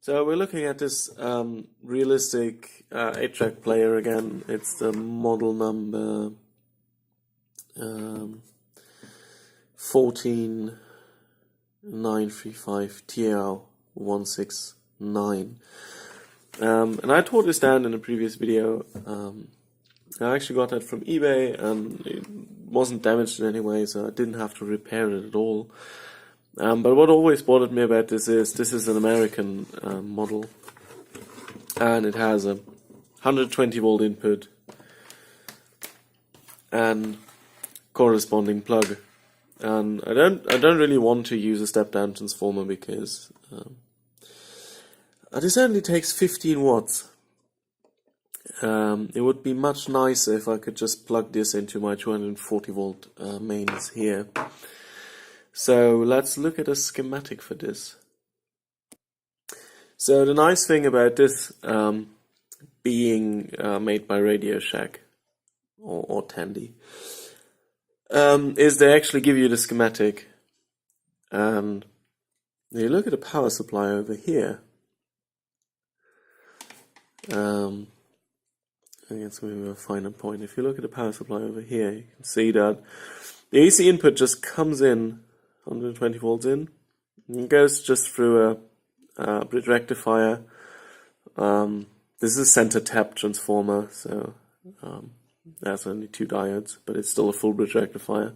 So we're looking at this realistic 8-track player again. It's the model number 14935 TR-169. And I tore this down in a previous video. I actually got that from eBay and it wasn't damaged in any way, so I didn't have to repair it at all. But what always bothered me about this is an American model, and it has a 120 volt input and corresponding plug. And I don't really want to use a step down transformer because this only takes 15 watts. It would be much nicer if I could just plug this into my 240 volt mains here. So let's look at a schematic for this. So the nice thing about this being made by Radio Shack or Tandy is they actually give you the schematic, and you look at the power supply over here. I think that's maybe a finer point. If you look at the power supply over here, you can see that the AC input just comes in 120 volts in, and it goes just through a bridge rectifier. This is a center tap transformer, so there's only 2 diodes, but it's still a full bridge rectifier.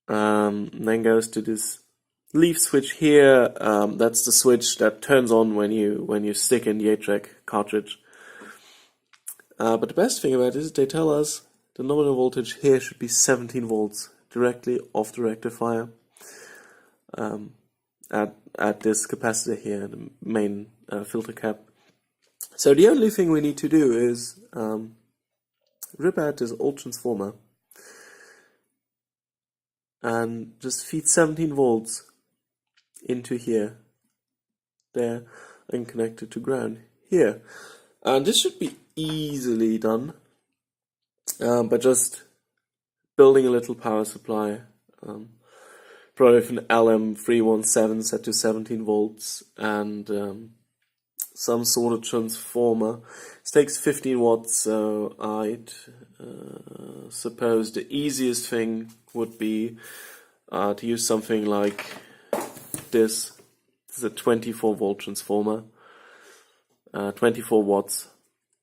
And then goes to this leaf switch here. That's the switch that turns on when you stick in the 8-track cartridge. But the best thing about it is they tell us the nominal voltage here should be 17 volts. Directly off the rectifier at this capacitor here, the main filter cap. So the only thing we need to do is rip out this old transformer and just feed 17 volts into here, there, and connect it to ground here. And this should be easily done by just building a little power supply, probably with an LM317 set to 17 volts, and some sort of transformer. It takes 15 watts, so I'd suppose the easiest thing would be to use something like this. This is a 24 volt transformer, 24 watts,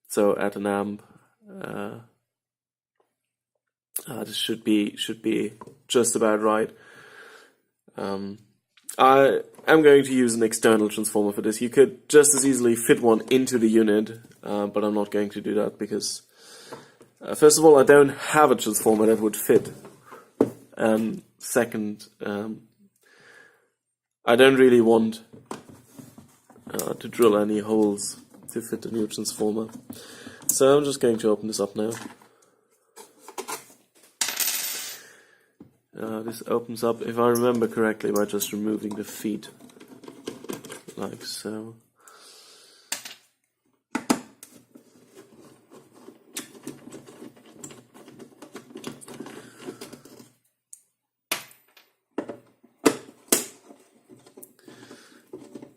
so at an amp. This should be just about right. I am going to use an external transformer for this. You could just as easily fit one into the unit, but I'm not going to do that because, first of all, I don't have a transformer that would fit, and second, I don't really want to drill any holes to fit the new transformer. So I'm just going to open this up now. This opens up, if I remember correctly, by just removing the feet, like so.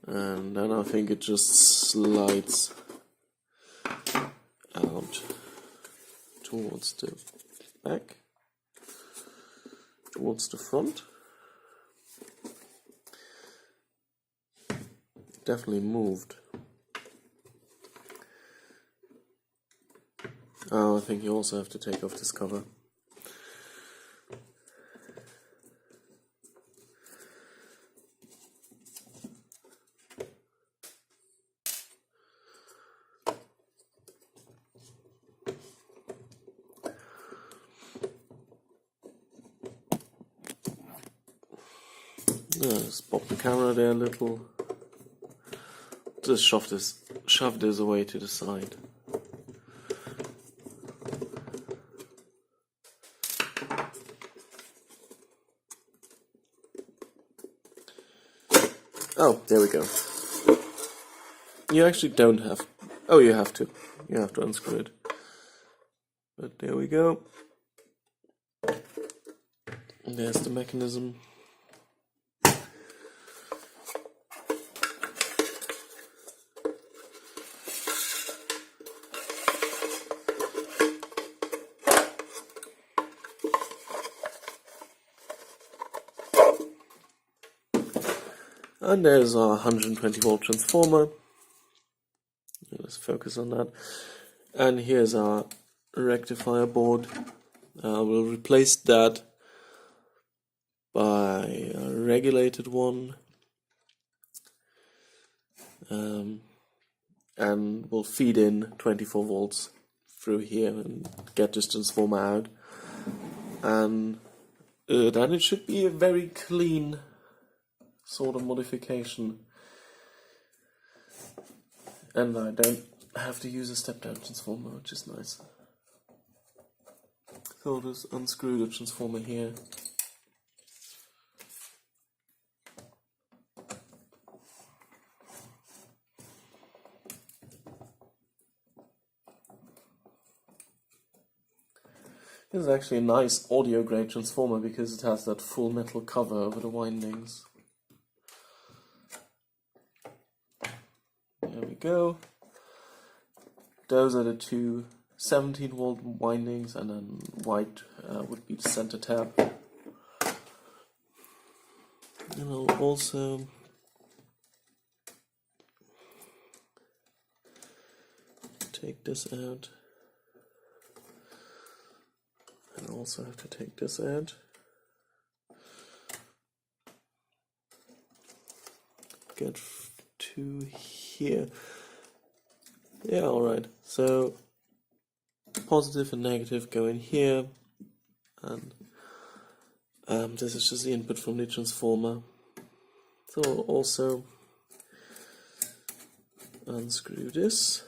And then I think it just slides out towards the back. Towards the front. Definitely moved. Oh, I think you also have to take off this cover. Just pop the camera there a little. Just shove this away to the side. Oh, there we go. You actually don't have. Oh, you have to. You have to unscrew it. But there we go. There's the mechanism. And there's our 120 volt transformer. Let's focus on that. And here's our rectifier board. We'll replace that by a regulated one. And we'll feed in 24 volts through here and get this transformer out. And then it should be a very clean sort of modification. And I don't have to use a step-down transformer, which is nice. So I'll just unscrew the transformer here. This is actually a nice audio-grade transformer because it has that full metal cover over the windings. There we go. Those are the two 17 volt windings, and then white would be the center tab. And I'll also take this out. And I also have to take this out. Get to here. Yeah, alright. So positive and negative go in here, and this is just the input from the transformer. So I'll also unscrew this.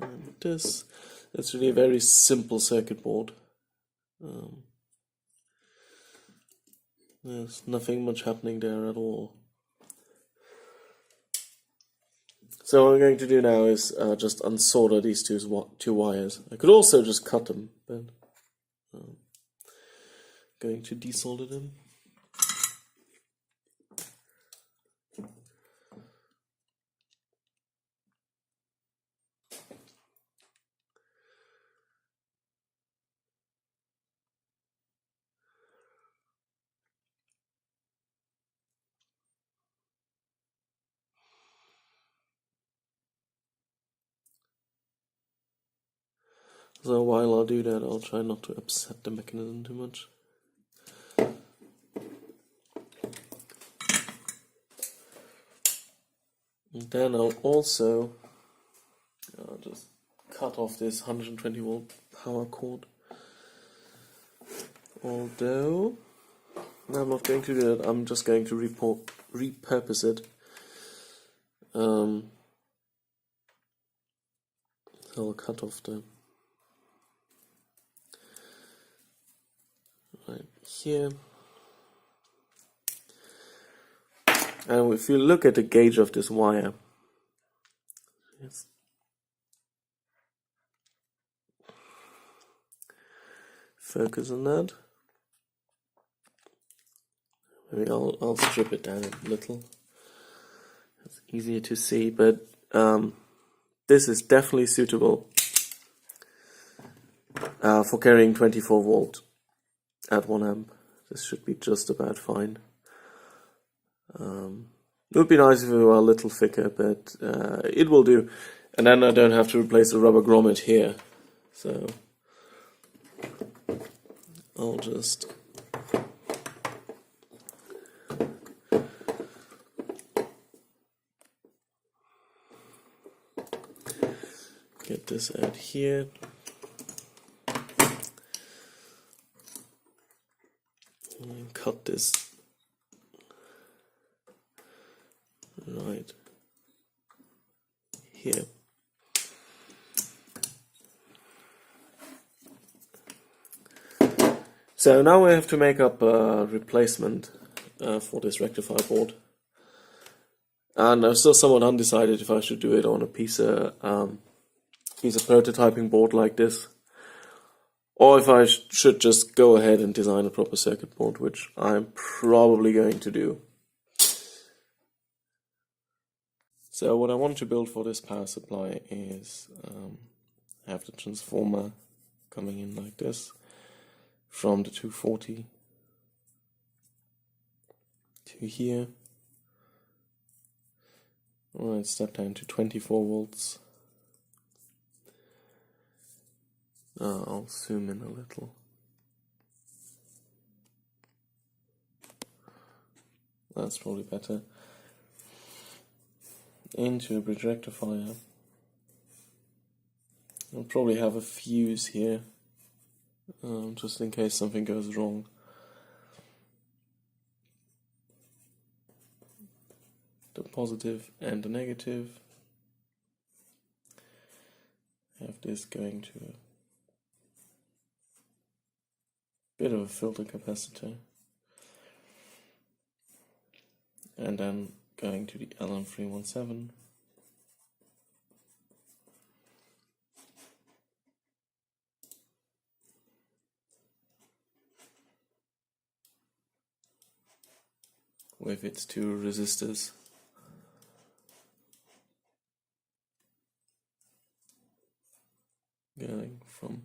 And this. It's really a very simple circuit board. There's nothing much happening there at all. So what I'm going to do now is just unsolder these two wires. I could also just cut them, but I'm going to desolder them. So while I do that, I'll try not to upset the mechanism too much. And then I'll also just cut off this 120 volt power cord. Although I'm not going to do that, I'm just going to repurpose it. So I'll cut off the right here. And if you look at the gauge of this wire, yes, focus on that. Maybe I'll strip it down a little. It's easier to see, but this is definitely suitable for carrying 24 volt at 1 amp. This should be just about fine. It would be nice if it were a little thicker, but it will do. And then I don't have to replace the rubber grommet here. So I'll just get this out here. And cut this right here. So now we have to make up a replacement for this rectifier board. And I'm still somewhat undecided if I should do it on a piece of prototyping board like this, or if I should just go ahead and design a proper circuit board, which I'm probably going to do. So what I want to build for this power supply is have the transformer coming in like this from the 240 to here. Alright, step down to 24 volts. I'll zoom in a little. That's probably better. Into a bridge rectifier. I'll probably have a fuse here, just in case something goes wrong. The positive and the negative. Have this going to a bit of a filter capacitor. And then going to the LM317. With its two resistors. Going from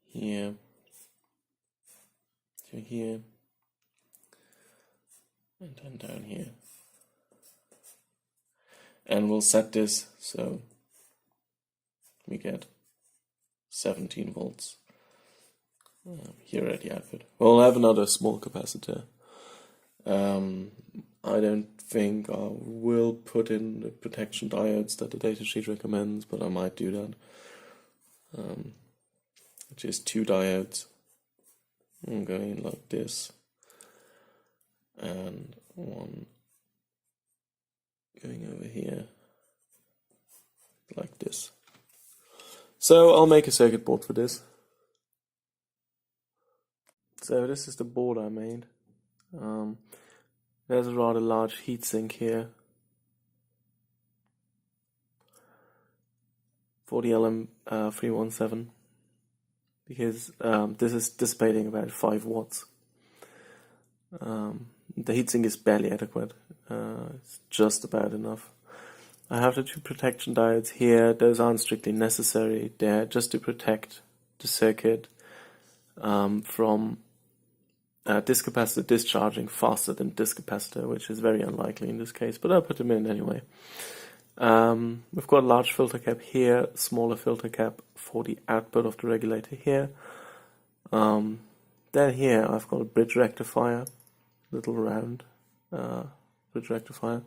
here to here. And then down here. And we'll set this so we get 17 volts here at the output. We'll have another small capacitor. I don't think I will put in the protection diodes that the datasheet recommends, but I might do that. Which is 2 diodes. I'm going like this. And one going over here like this. So I'll make a circuit board for this. So this is the board I made. There's a rather large heatsink here for the LM317 because this is dissipating about 5 watts. The heatsink is barely adequate. It's just about enough. I have the 2 protection diodes here. Those aren't strictly necessary. They're just to protect the circuit from this capacitor discharging faster than this capacitor, which is very unlikely in this case, but I'll put them in anyway. We've got a large filter cap here, smaller filter cap for the output of the regulator here. Then here I've got a bridge rectifier, little round bridge rectifier.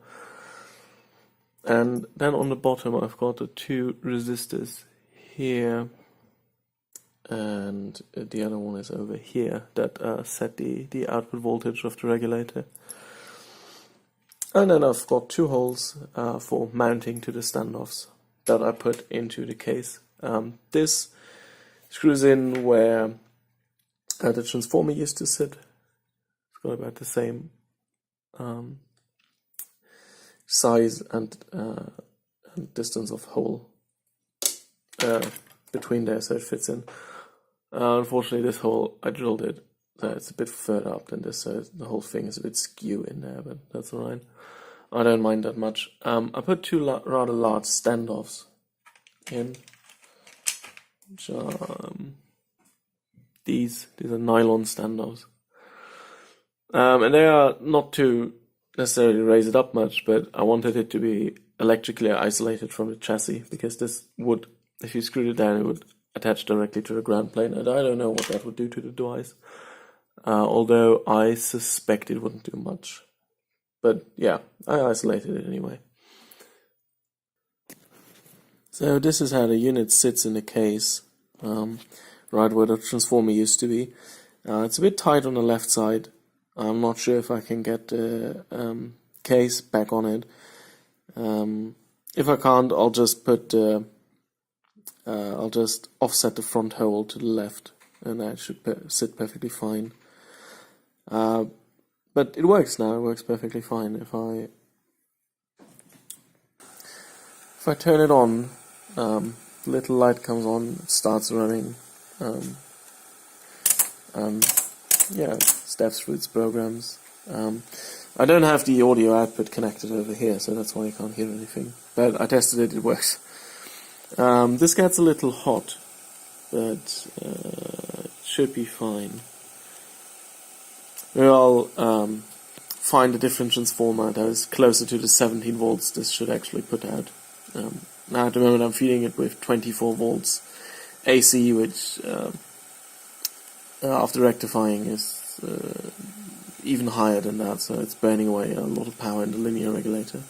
And then on the bottom I've got the 2 resistors here, and the other one is over here that set the output voltage of the regulator. And then I've got 2 holes for mounting to the standoffs that I put into the case. This screws in where the transformer used to sit. It's got about the same size and distance of hole between there, so it fits in. Unfortunately, this hole, I drilled it, so it's a bit further up than this, so the whole thing is a bit skew in there, but that's alright. I don't mind that much. I put 2 rather large standoffs in. Which are, these are nylon standoffs. And they are not to necessarily raise it up much, but I wanted it to be electrically isolated from the chassis, because this would, if you screwed it down, it would attach directly to the ground plane, and I don't know what that would do to the device. Although I suspect it wouldn't do much. But yeah, I isolated it anyway. So this is how the unit sits in the case, right where the transformer used to be. It's a bit tight on the left side. I'm not sure if I can get the case back on it. If I can't, I'll just put I'll just offset the front hole to the left, and that should sit perfectly fine. But it works now. It works perfectly fine. If I turn it on, little light comes on, it starts running, and yeah, it steps through its programs. I don't have the audio output connected over here, so that's why you can't hear anything. But I tested it, it works. This gets a little hot, but it should be fine. We'll find a different transformer that is closer to the 17 volts this should actually put out. Now at the moment I'm feeding it with 24 volts AC, which after rectifying is even higher than that, so it's burning away a lot of power in the linear regulator.